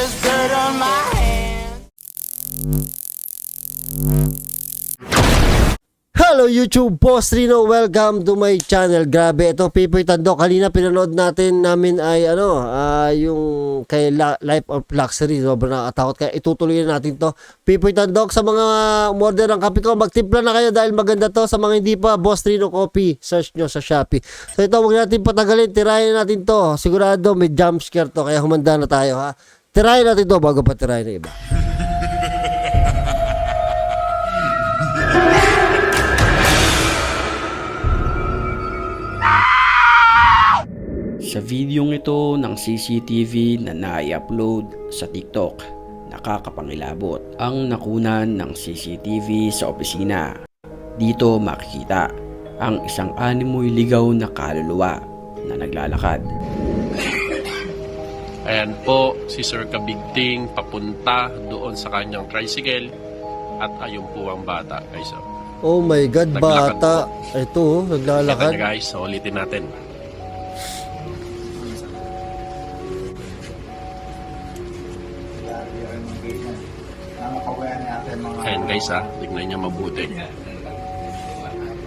there's dirt on my hands. Hello YouTube, Boss Rino, welcome to my channel. Grabe, ito Pipoy Tandok. Kanina pinanood namin ay yung kay Life of Luxury. Sobrang nakakatakot, kaya itutuloy na natin to. Pipoy Tandok, sa mga order ng kape ko, magtimpla na kayo dahil maganda to. Sa mga hindi pa, Boss Rino Coffee, search nyo sa Shopee. So ito, huwag natin patagalin, tirahin natin to. Sigurado may jump scare to, kaya humanda na tayo, ha. Tirahin natin to bago pa tirahin na iba. Sa videong ito ng CCTV na nai-upload sa TikTok, nakakapangilabot ang nakunan ng CCTV sa opisina. Dito makikita ang isang animoy ligaw na kaluluwa na naglalakad. Ayan po, si Sir Kabigting papunta doon sa kanyang tricycle at ayun po ang bata, guys. Oh my God, Naglakad bata. po. Ito, Kita naglalakad. niya, guys, so ulitin natin. Ayan guys, tignan niya mabuti.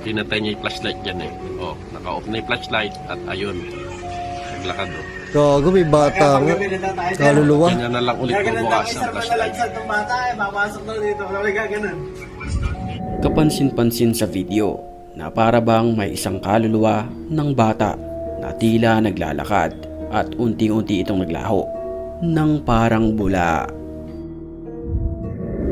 Pinatay niya yung flashlight dyan eh. Oh, naka-off na yung flashlight at ayun, naglakad oh. Gago, may bata nga. Kaluluwa. Kanya na lang ulit bubukas ang flashlight. Kapansin-pansin sa video na para bang may isang kaluluwa ng bata na tila naglalakad at unti-unti itong naglaho ng parang bula.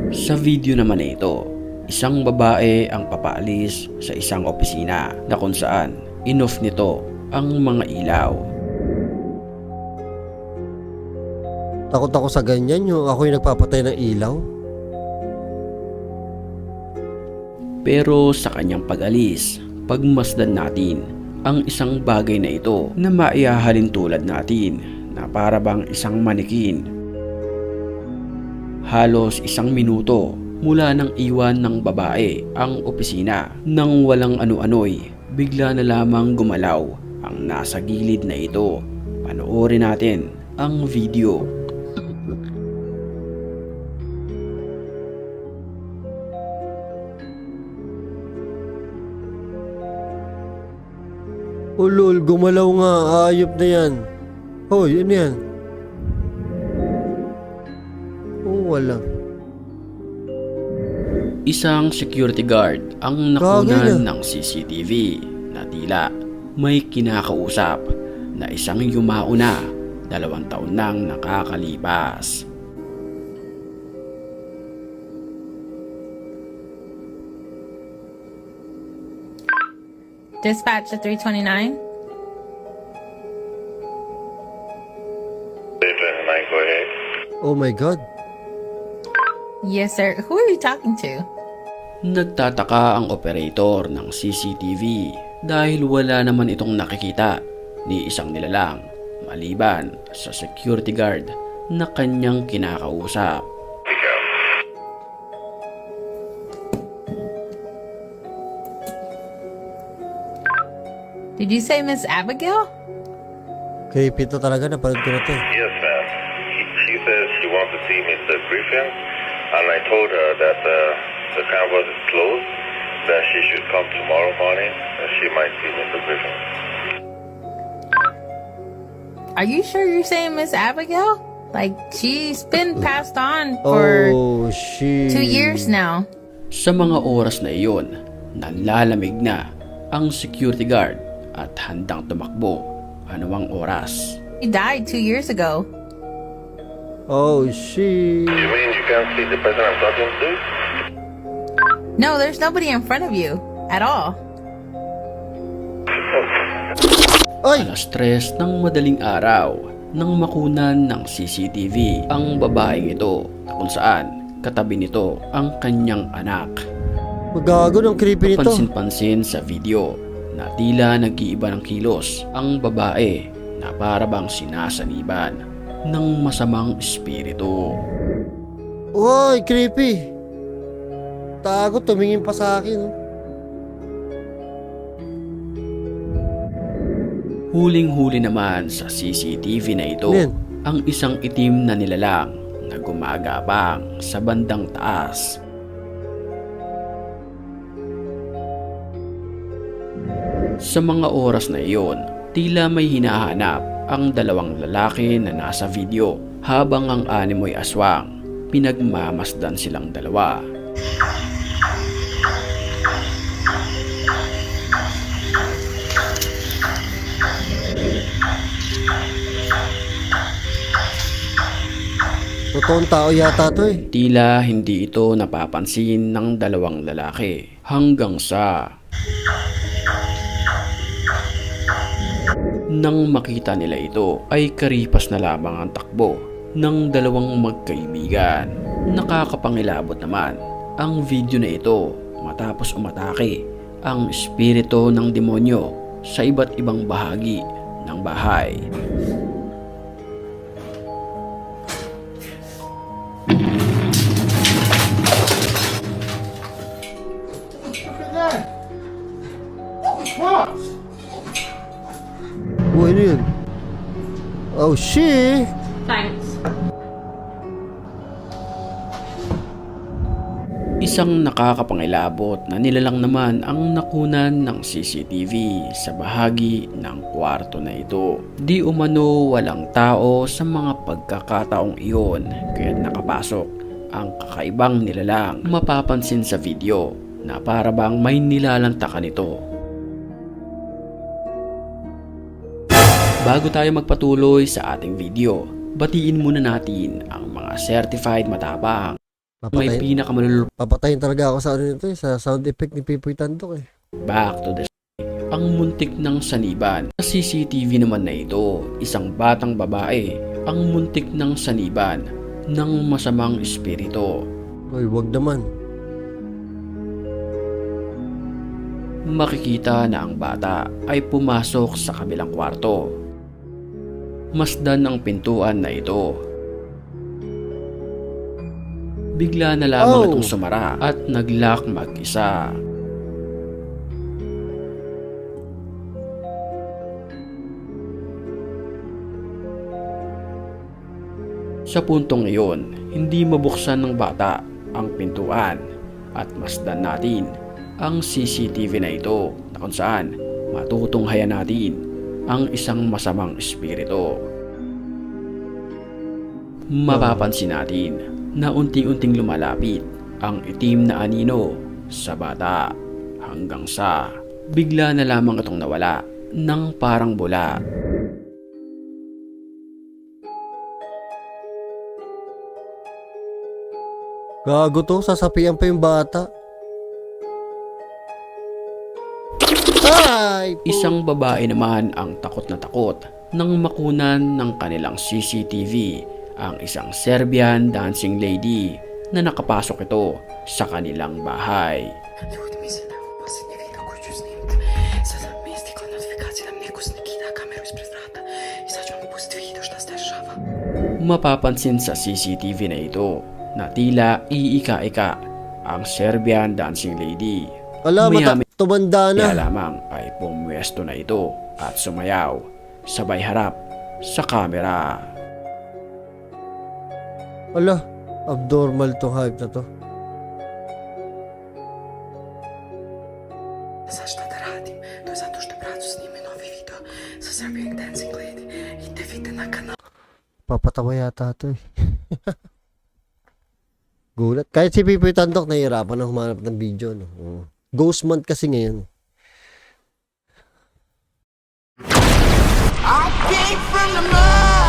Sa video naman na ito, isang babae ang papaalis sa isang opisina na kung saan in-off nito ang mga ilaw. Takot ako sa ganyan, yung ako yung nagpapatay ng ilaw. Pero sa kanyang pag-alis, pagmasdan natin ang isang bagay na ito na maihahalin tulad natin na para bang isang manikin. Halos 1 minuto mula nang iwan ng babae ang opisina nang walang ano-ano'y bigla na lamang gumalaw ang nasa gilid na ito. Panoorin natin ang video. Oh lol, gumalaw nga. Ayop na yan. Hoy, ano yan? Oh, wala. Isang security guard ang nakunan ng CCTV na tila may kinakausap na isang yumao na 2 taon nang nakakalipas. Dispatch to 329. 329, go ahead. Oh my God. Yes, sir. Who are you talking to? Nagtataka ang operator ng CCTV dahil wala naman itong nakikita ni isang nilalang maliban sa security guard na kanyang kinakausap. Pick up. Did you say Miss Abigail? Creepy to talaga, napanood ko na to. Yes, ma'am. She says she wants to see Mr. Griffin, and I told her that the campus is closed, that she should come tomorrow morning, and she might see Mr. Griffin. Are you sure you're saying Miss Abigail? Like, she's been passed on for Oh, shit. 2 years now. Sa mga oras na iyon, nanlalamig na ang security guard at handang tumakbo anumang oras. She died 2 years ago. Oh, shit. You mean you can't see the person I'm talking to? No, there's nobody in front of you at all. Ay! Alas 3 ng madaling araw nang makunan ng CCTV ang babaeng ito na kung saan katabi nito ang kanyang anak. Magago ng creepy nito. Pansin-pansin sa video na tila nag-iiba ng kilos ang babae na para bang sinasaniban ng masamang espiritu. Uy, creepy. Tago, tumingin pa sa akin. Huling-huli naman sa CCTV na ito Yan. ang isang itim na nilalang na gumagapang sa bandang taas. Sa mga oras na iyon, tila may hinahanap ang dalawang lalaki na nasa video habang ang animoy aswang pinagmamasdan silang dalawa. Totoong tao yata to eh. Tila hindi ito napapansin ng dalawang lalaki hanggang sa nang makita nila ito ay karipas na lamang ang takbo ng dalawang magkaibigan. Nakakapangilabot naman ang video na ito matapos umatake ang espiritu ng demonyo sa iba't ibang bahagi ng bahay. Uy, ano yun? Oh, shit! Thanks. Isang nakakapangilabot na nilalang naman ang nakunan ng CCTV sa bahagi ng kwarto na ito. Di umano walang tao sa mga pagkakataong iyon kaya nakapasok ang kakaibang nilalang. Mapapansin sa video na para bang may nilalantakan ito. Bago tayo magpatuloy sa ating video, batiin muna natin ang mga certified matapang. May pinakamalulupang Papatayin talaga ako sa ano nito eh, sa sound effect ni Pipoy Tandok eh. back to the ang muntik ng saniban. Sa CCTV naman na ito, isang batang babae ang muntik ng saniban ng masamang espiritu. Uy, wag naman. Makikita na ang bata ay pumasok sa kabilang kwarto. Masdan ang pintuan na ito. Bigla na lamang itong sumara at nag-lock mag-isa. Sa puntong iyon, hindi mabuksan ng bata ang pintuan at masdan natin ang CCTV na ito na kung saan matutunghayan natin ang isang masamang espiritu. Mapapansin natin na unti-unting lumalapit ang itim na anino sa bata hanggang sa bigla na lamang itong nawala ng parang bula. Gago to, sasapian pa yung bata. Ay! Isang babae naman ang takot na takot nang makunan ng kanilang CCTV ang isang Serbian dancing lady na nakapasok ito sa kanilang bahay. Ljudi misle da je ovo posljednje video koje ću snimiti. Sada mi je stigla notifikacija da mi neko skida kameru ispred vrata i sad ću vam pustiti video šta se dešava. Mapapansin sa CCTV na ito na tila iika-ika ang Serbian dancing lady. Ala, Maya-maya tumanda na. lamang ay pumwesto na ito at sumayaw sabay harap sa kamera. Ala, abnormal to hype na to. Sad šta da radim? To je zato što brat su snime novi video sa Serbian Dancing Lady. Idite vidite na kanal. Papatawa yata to eh. Gulat. Kahit si Pipoy Tandok nahihirapan na humanap ng video. No? Ghost month kasi ngayon. I came from the mud.